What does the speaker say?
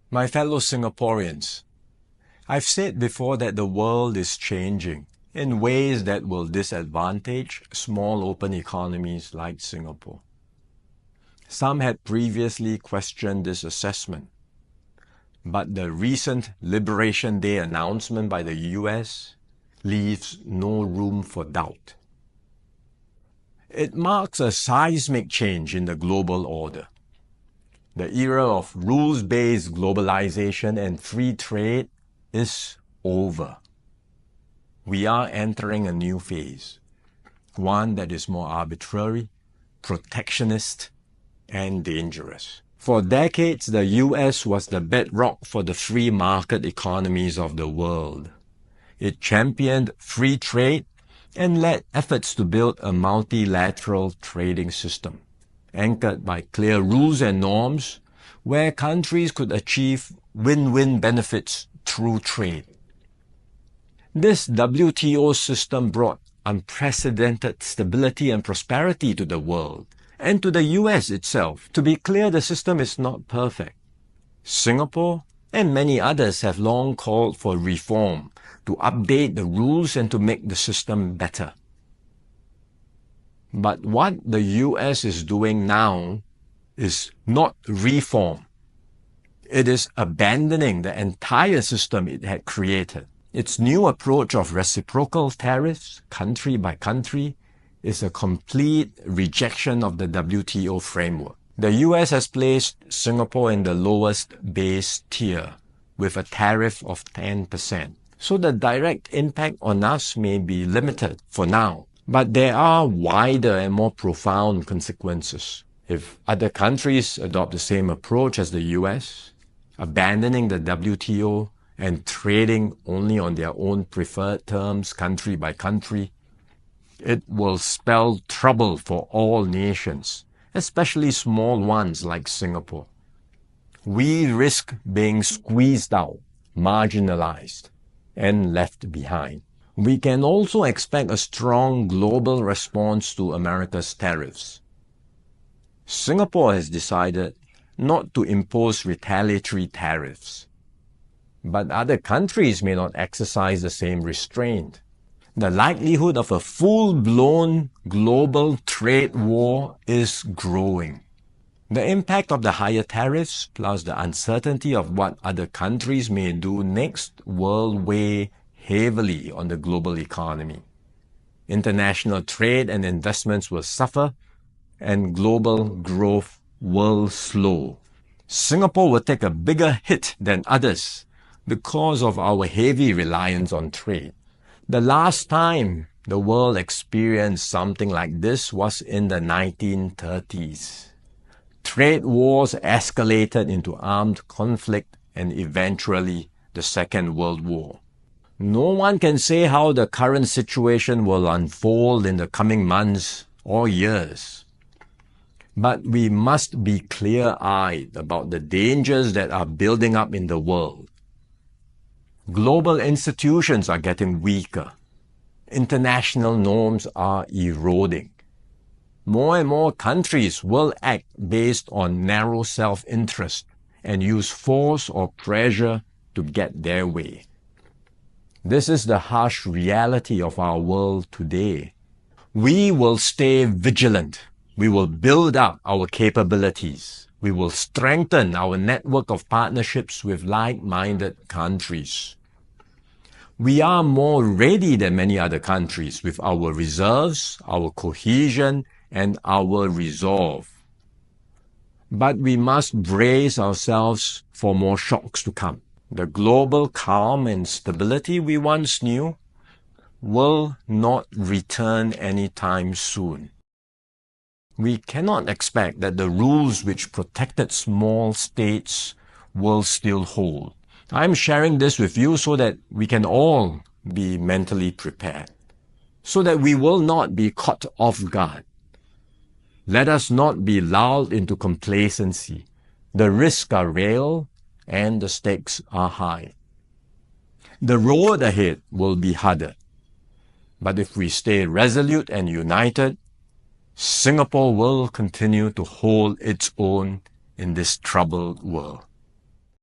My fellow Singaporeans, I've said before that the world is changing in ways that will disadvantage small open economies like Singapore. Some had previously questioned this assessment, but the recent Liberation Day announcement by the US leaves no room for doubt. It marks a seismic change in the global order. The era of rules-based globalization and free trade is over. We are entering a new phase, one that is more arbitrary, protectionist, and dangerous. For decades, the US was the bedrock for the free market economies of the world. It championed free trade and led efforts to build a multilateral trading system, anchored by clear rules and norms, where countries could achieve win-win benefits through trade. This WTO system brought unprecedented stability and prosperity to the world, and to the US itself. To be clear, the system is not perfect. Singapore and many others have long called for reform, to update the rules and to make the system better. But what the US is doing now is not reform. It is abandoning the entire system it had created. Its new approach of reciprocal tariffs, country by country, is a complete rejection of the WTO framework. The US has placed Singapore in the lowest base tier with a tariff of 10%. So the direct impact on us may be limited for now, but there are wider and more profound consequences. If other countries adopt the same approach as the US, abandoning the WTO and trading only on their own preferred terms country by country, it will spell trouble for all nations, especially small ones like Singapore. We risk being squeezed out, marginalized, and left behind. We can also expect a strong global response to America's tariffs. Singapore has decided not to impose retaliatory tariffs, but other countries may not exercise the same restraint. The likelihood of a full-blown global trade war is growing. The impact of the higher tariffs, plus the uncertainty of what other countries may do next, will weigh heavily on the global economy. International trade and investments will suffer, and global growth will slow. Singapore will take a bigger hit than others because of our heavy reliance on trade. The last time the world experienced something like this was in the 1930s. Trade wars escalated into armed conflict and eventually the Second World War. No one can say how the current situation will unfold in the coming months or years. But we must be clear-eyed about the dangers that are building up in the world. Global institutions are getting weaker. International norms are eroding. More and more countries will act based on narrow self-interest and use force or pressure to get their way. This is the harsh reality of our world today. We will stay vigilant. We will build up our capabilities. We will strengthen our network of partnerships with like-minded countries. We are more ready than many other countries with our reserves, our cohesion, and our resolve. But we must brace ourselves for more shocks to come. The global calm and stability we once knew will not return anytime soon. We cannot expect that the rules which protected small states will still hold. I'm sharing this with you so that we can all be mentally prepared, so that we will not be caught off guard. Let us not be lulled into complacency. The risks are real and the stakes are high. The road ahead will be harder. But if we stay resolute and united, Singapore will continue to hold its own in this troubled world.